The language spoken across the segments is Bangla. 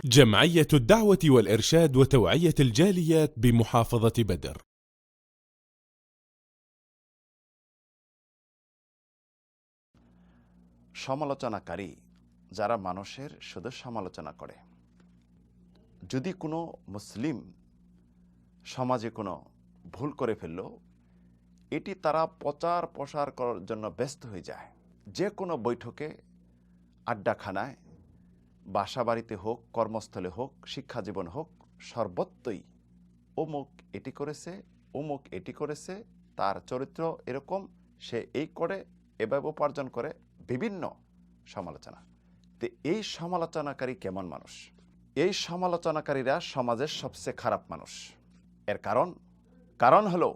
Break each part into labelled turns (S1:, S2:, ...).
S1: جمعية الدعوة والإرشاد وتوعية الجاليات بمحافظة بدر.
S2: সমালোচনাকারী যারা মানুষের শুধু সমালোচনা করে। যদি কোনো মুসলিম সমাজে কোনো ভুল করে ফেলল, এটি তারা প্রচার প্রসার করার জন্য ব্যস্ত হয়ে যায়। যে কোনো বৈঠকে, আড্ডাখানায়, বাসাবাড়িতে হোক, কর্মস্থলে হোক, শিক্ষা জীবন হোক, সর্বত্রই অমুক এটি করেছে, অমুক এটি করেছে, তার চরিত্র এরকম, সে এই করে, এভাবে উপার্জন করে, বিভিন্ন সমালোচনা। তো এই সমালোচনাকারী কেমন মানুষ? এই সমালোচনাকারীরা সমাজের সবচেয়ে খারাপ মানুষ। এর কারণ হলো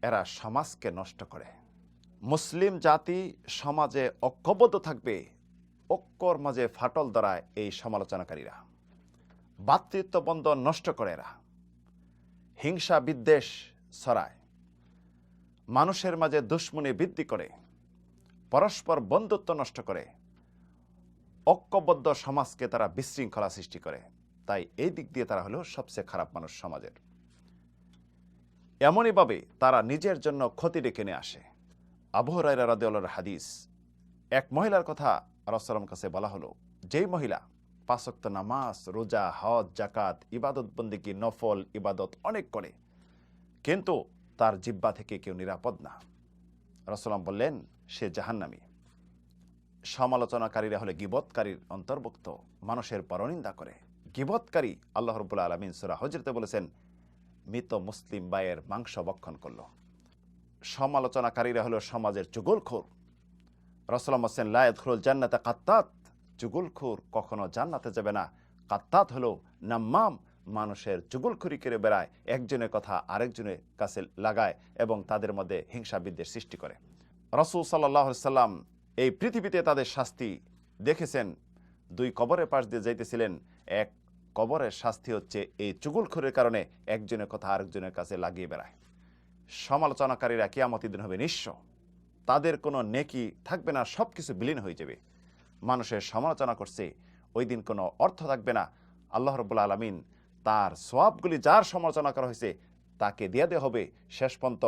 S2: এরা সমাজকে নষ্ট করে। মুসলিম জাতি সমাজে ঐক্যবদ্ধ থাকবে, ঐক্যর মাঝে ফাটল ধরায় এই সমালোচনাকারীরা। ভ্রাতৃত্ববন্ধন নষ্ট করে এরা, হিংসা বিদ্বেষ ছড়ায়, মানুষের মাঝে দুশ্মনী বৃদ্ধি করে, পরস্পর বন্ধুত্ব নষ্ট করে, ঐক্যবদ্ধ সমাজকে তারা বিশৃঙ্খলা সৃষ্টি করে। তাই এই দিক দিয়ে তারা হলো সবচেয়ে খারাপ মানুষ সমাজের। এমনইভাবে তারা নিজের জন্য ক্ষতি ডেকে নিয়ে আসে। আবু হুরায়রা রাদিয়াল্লাহু আনহু হাদিস, এক মহিলার কথা রাসূলুল্লাহর কাছে বলা হলো, যেই মহিলা 5 ওয়াক্ত নামাজ, রোজা, হজ, যাকাত, ইবাদত বন্দেগী, নফল ইবাদত অনেক করে, কিন্তু তার জিহ্বা থেকে কেউ নিরাপদ না। রাসূলুল্লাহ বললেন, সে জাহান্নামী। সমালোচনাকারীরা হলে গীবতকারীর অন্তর্ভুক্ত, মানুষের পরনিন্দা করে। গীবতকারী আল্লাহ রাব্বুল আলামিন সূরা হুজরাতে বলেছেন, মৃত মুসলিম ভাইয়ের মাংস ভক্ষণ করল। সমালোচনাকারীরা হলো সমাজের চুগলখোর। রাসূলুল্লাহ বলেছেন, লা ইয়াদখুলুল জান্নাতা কাত্তাত, চুগলখোর কখনো জান্নাতে যাবে না। কাত্তাত হলো নাম্মাম, মানুষের চুগলখুরি করে বেড়ায়, একজনের কথা আরেকজনের কাছে লাগায় এবং তাদের মধ্যে হিংসা বিদ্বেষ সৃষ্টি করে। রাসূল সাল্লাল্লাহু আলাইহি সাল্লাম এই পৃথিবীতে তাদের শাস্তি দেখেছেন। 2 কবরের পাশ দিয়ে যাইতেছিলেন, এক কবরের শাস্তি হচ্ছে এই চুগলখুরের কারণে একজনের কথা আরেকজনের কাছে লাগিয়ে বেড়ায়। সমালোচনাকারীরা কিয়ামতের দিন হবে নিঃস্ব, তাদের কোনো নেকি থাকবে না, সব কিছু বিলীন হয়ে যাবে। মানুষের সমালোচনা করছে, ওই দিন কোনো অর্থ থাকবে না। আল্লাহ রাব্বুল আলামিন তার সওয়াবগুলি যার সমালোচনা করা হয়েছে তাকে দিয়ে দেওয়া হবে, শেষ পর্যন্ত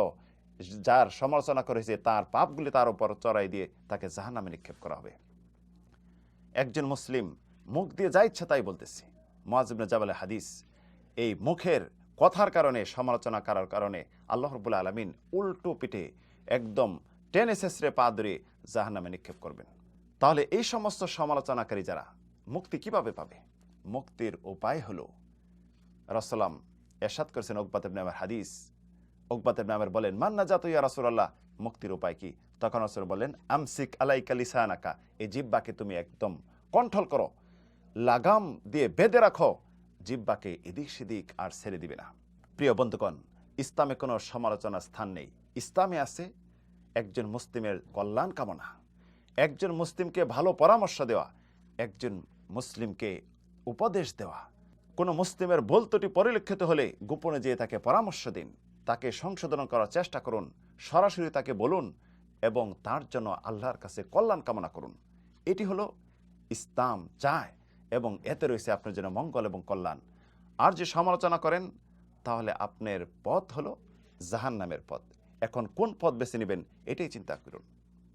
S2: যার সমালোচনা করা হয়েছে তার পাপগুলি তার উপর চড়াই দিয়ে তাকে জাহান্নামে নিক্ষেপ করা হবে। একজন মুসলিম মুখ দিয়ে যা ইচ্ছা তাই বলতেছে। মুআয ইবনে জাবালের হাদিস, এই মুখের কথার কারণে, সমালোচনা করার কারণে আল্লাহ রাব্বুল আলামিন উল্টো পিঠে একদম টেনে ছেঁচড়ে পা ধরে জাহান্নামে নিক্ষেপ করবেন। তাহলে এই সমস্ত সমালোচনাকারী যারা, মুক্তি কিভাবে পাবে? মুক্তির উপায় হলো, রাসূলুল্লাহ ইরশাদ করেছেন, উকবাত ইবনে আমির হাদিস, উকবাত ইবনে আমির বলেন, মান নাজাতু ইয়া রাসূলুল্লাহ, মুক্তির উপায় কি? তখন রাসূল বললেন, আমসিক আলাইকা লিসানাকা, এই জিহ্বাকে তুমি একদম কন্ট্রোল করো, লাগাম দিয়ে বেঁধে রাখো, জিহ্বাকে এদিক সেদিক আর ছেড়ে দিবে না। প্রিয় বন্ধুগণ, ইসলামে কোনো সমালোচনার স্থান নেই। ইসলামে আছে একজন মুসলিমের কল্যাণ কামনা, একজন মুসলিমকে ভালো পরামর্শ দেওয়া, একজন মুসলিমকে উপদেশ দেওয়া। কোনো মুসলিমের ভুল ত্রুটি পরিলক্ষিত হলে গোপনে যেয়ে তাকে পরামর্শ দিন, তাকে সংশোধন করার চেষ্টা করুন, সরাসরি তাকে বলুন এবং তার জন্য আল্লাহর কাছে কল্যাণ কামনা করুন। এটি হলো ইসলাম চায় এবং এতে রয়েছে আপনার জন্য মঙ্গল এবং কল্যাণ। আর যে সমালোচনা করেন, তাহলে আপনার পথ হলো জাহান্নামের পথ। এখন কোন পথ বেছে নেবেন এটাই চিন্তা করুন।